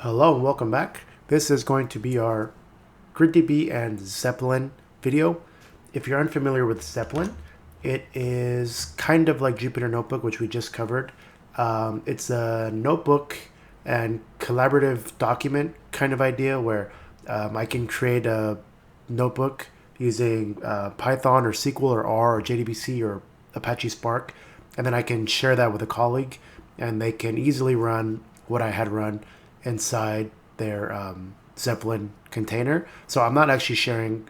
Hello and welcome back. This is going to be our GridDB and Zeppelin video. If you're unfamiliar with Zeppelin, it is kind of like Jupyter Notebook, which we just covered. It's a notebook and collaborative document kind of idea where I can create a notebook using Python or SQL or R or JDBC or Apache Spark, and then I can share that with a colleague, and they can easily run what I had run inside their Zeppelin container. So I'm not actually sharing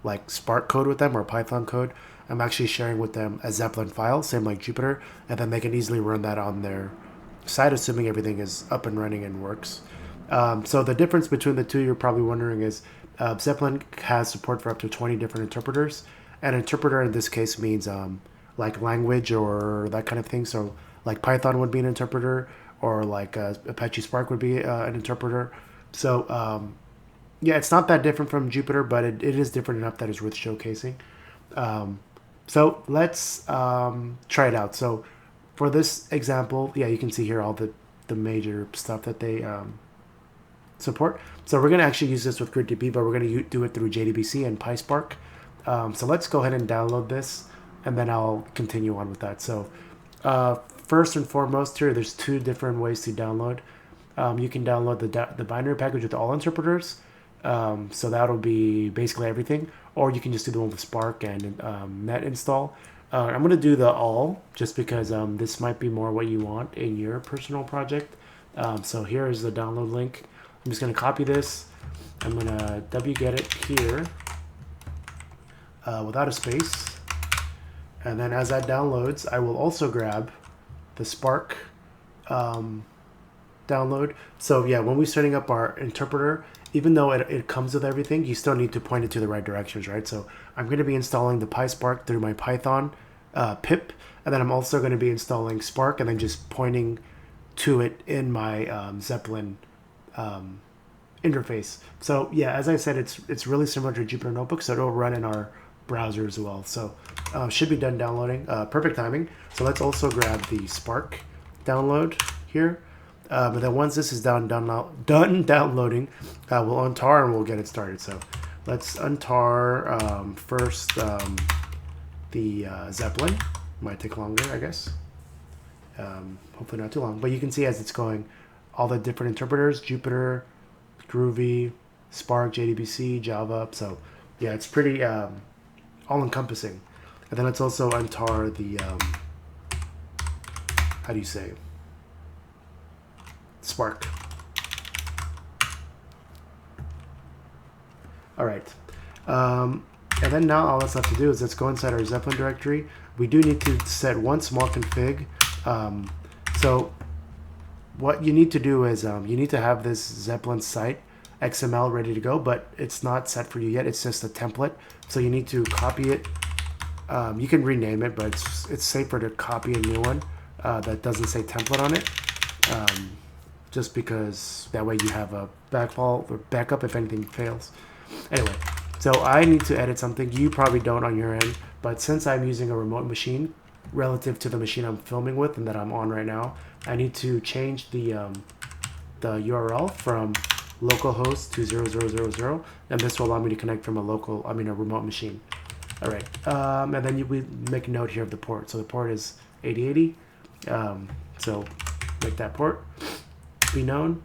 like Spark code with them or Python code. I'm actually sharing with them a Zeppelin file, same like Jupyter, and then they can easily run that on their site, assuming everything is up and running and works. So the difference between the two, you're probably wondering, is Zeppelin has support for up to 20 different interpreters. An interpreter in this case means like language or that kind of thing. So like Python would be an interpreter, or like Apache Spark would be an interpreter. So yeah, it's not that different from Jupyter, but it is different enough that it's worth showcasing. So let's try it out. So for this example, yeah, you can see here all the major stuff that they support. So we're going to actually use this with GridDB, but we're going to do it through JDBC and PySpark. So let's go ahead and download this, and then I'll continue on with that. So first and foremost here, there's two different ways to download. You can download the binary package with all interpreters. So that'll be basically everything. Or you can just do the one with Spark and net install. I'm going to do the all just because this might be more what you want in your personal project. So here is the download link. I'm just going to copy this. I'm going to wget it here without a space. And then as that downloads, I will also grab the Spark download. So yeah, when we're setting up our interpreter, even though it comes with everything, you still need to point it to the right directions, right? So I'm going to be installing the PySpark through my Python pip, and then I'm also going to be installing Spark and then just pointing to it in my Zeppelin interface. So yeah, as I said, it's really similar to Jupyter Notebook, so it'll run in our browser as well. So should be done downloading. Perfect timing. So let's also grab the Spark download here. But then once this is done downloading, we'll untar and we'll get it started. So let's untar first the Zeppelin. Might take longer, I guess. Hopefully not too long. But you can see as it's going, all the different interpreters: Jupyter, Groovy, Spark, JDBC, Java. So yeah, it's pretty all-encompassing. And then let's also untar the how do you say, Spark. All right. And then now all that's left to do is let's go inside our Zeppelin directory. We do need to set one small config. So what you need to do is you need to have this Zeppelin site XML ready to go, but it's not set for you yet. It's just a template. So you need to copy it. You can rename it, but it's safer to copy a new one that doesn't say template on it. Just because that way you have a backfall or backup if anything fails. Anyway, so I need to edit something. You probably don't on your end, but since I'm using a remote machine relative to the machine I'm filming with and that I'm on right now, I need to change the URL from localhost to 0000, and this will allow me to connect from a remote machine. All right, and then we make a note here of the port. So the port is 8080. So make that port be known.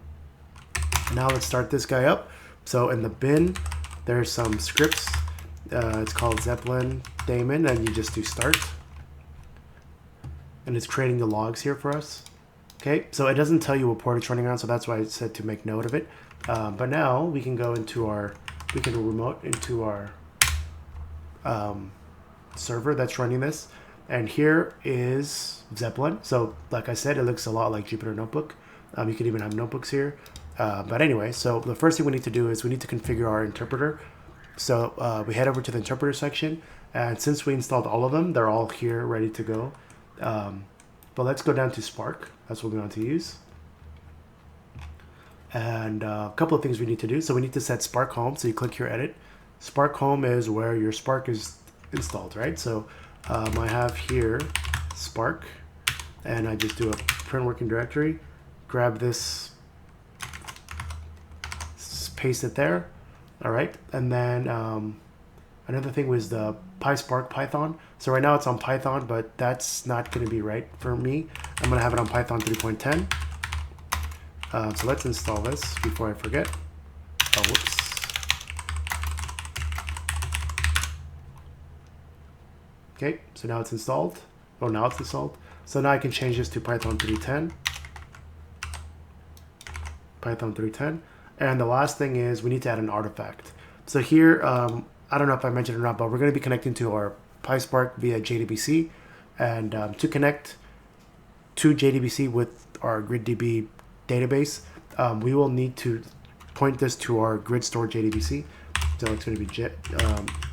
Now let's start this guy up. So in the bin, there's some scripts. It's called Zeppelin daemon, and you just do start. And it's creating the logs here for us. Okay, so it doesn't tell you what port it's running on, so that's why I said to make note of it. But now we can go into we can remote into our server that's running this. And here is Zeppelin. So like I said, it looks a lot like Jupyter Notebook. You could even have notebooks here. But anyway, so the first thing we need to do is we need to configure our interpreter. So we head over to the interpreter section. And since we installed all of them, they're all here ready to go. But let's go down to Spark. That's what we want to use. And a couple of things we need to do. So we need to set Spark home. So you click here, edit. Spark home is where your Spark is installed, right? So I have here Spark, and I just do a print working directory. Grab this paste it there. All right, and then another thing was the PySpark Python. So right now it's on Python, but that's not going to be right for me. I'm going to have it on Python 3.10. So let's install this before I forget. Oh, whoops. Okay, so now it's installed. Oh, now it's installed. So now I can change this to Python 3.10. Python 3.10. And the last thing is we need to add an artifact. So here, I don't know if I mentioned it or not, but we're going to be connecting to our PySpark via JDBC. And to connect to JDBC with our GridDB database, we will need to point this to our grid store JDBC. So it's going to be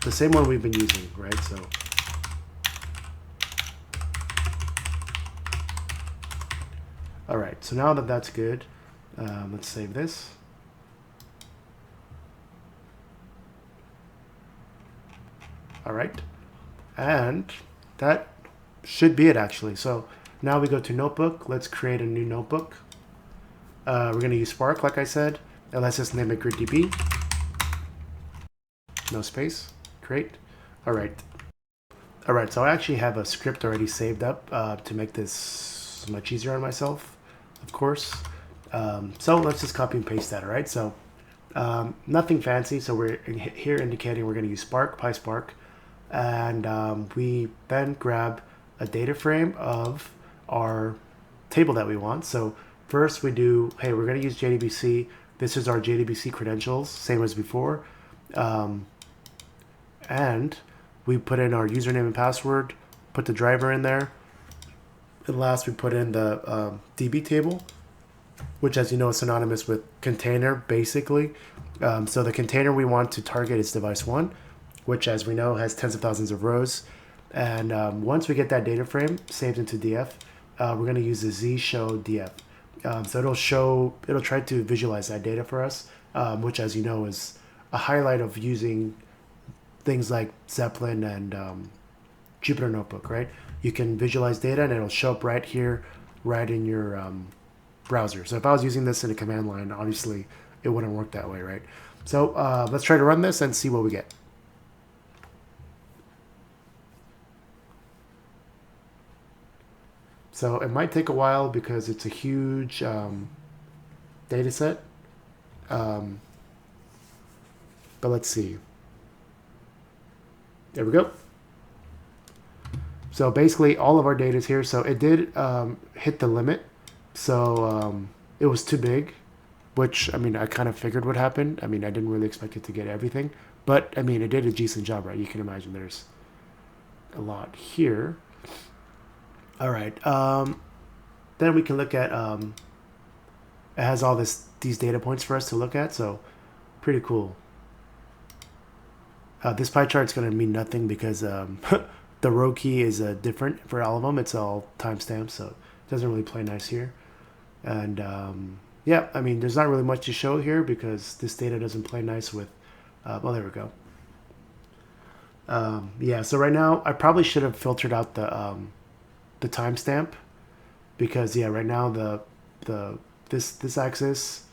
the same one we've been using, right? So all right, so now that that's good, let's save this. All right, and that should be it actually. So now we go to notebook. Let's create a new notebook. We're going to use Spark, like I said, and let's just name it GridDB. No space. Create. All right. All right, so I actually have a script already saved up to make this much easier on myself, of course. So let's just copy and paste that, all right? So nothing fancy. So we're here indicating we're going to use Spark, PySpark, and we then grab a data frame of our table that we want. So first we do, hey, we're going to use JDBC. This is our JDBC credentials, same as before. And we put in our username and password, put the driver in there. And last we put in the DB table, which as you know is synonymous with container basically. So the container we want to target is device 1, which as we know has tens of thousands of rows. And once we get that data frame saved into df, we're going to use the zshow df. So it'll try to visualize that data for us, which as you know is a highlight of using things like Zeppelin and Jupyter Notebook, right? You can visualize data and it'll show up right here, right in your browser. So if I was using this in a command line, obviously it wouldn't work that way, right? So let's try to run this and see what we get. So it might take a while because it's a huge data set. But let's see. There we go. So basically all of our data is here. So it did hit the limit. So it was too big, which, I mean, I kind of figured would happen. I mean, I didn't really expect it to get everything. But, I mean, it did a decent job, right? You can imagine there's a lot here. All right. Then we can look at, it has all these data points for us to look at. So pretty cool. This pie chart is going to mean nothing because the row key is different for all of them. It's all timestamps, so it doesn't really play nice here. And yeah, I mean, there's not really much to show here because this data doesn't play nice with, well, there we go. Yeah, so right now I probably should have filtered out the timestamp because yeah, right now this axis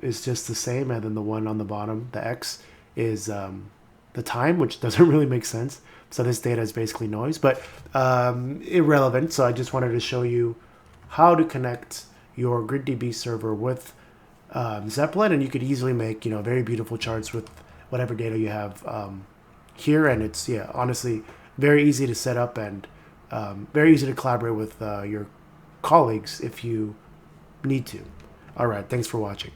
is just the same, and then the one on the bottom, the X, is the time, which doesn't really make sense. So this data is basically noise, but irrelevant. So I just wanted to show you how to connect your GridDB server with Zeppelin, and you could easily make, you know, very beautiful charts with whatever data you have here. And it's, yeah, honestly very easy to set up and very easy to collaborate with your colleagues if you need to. All right, thanks for watching.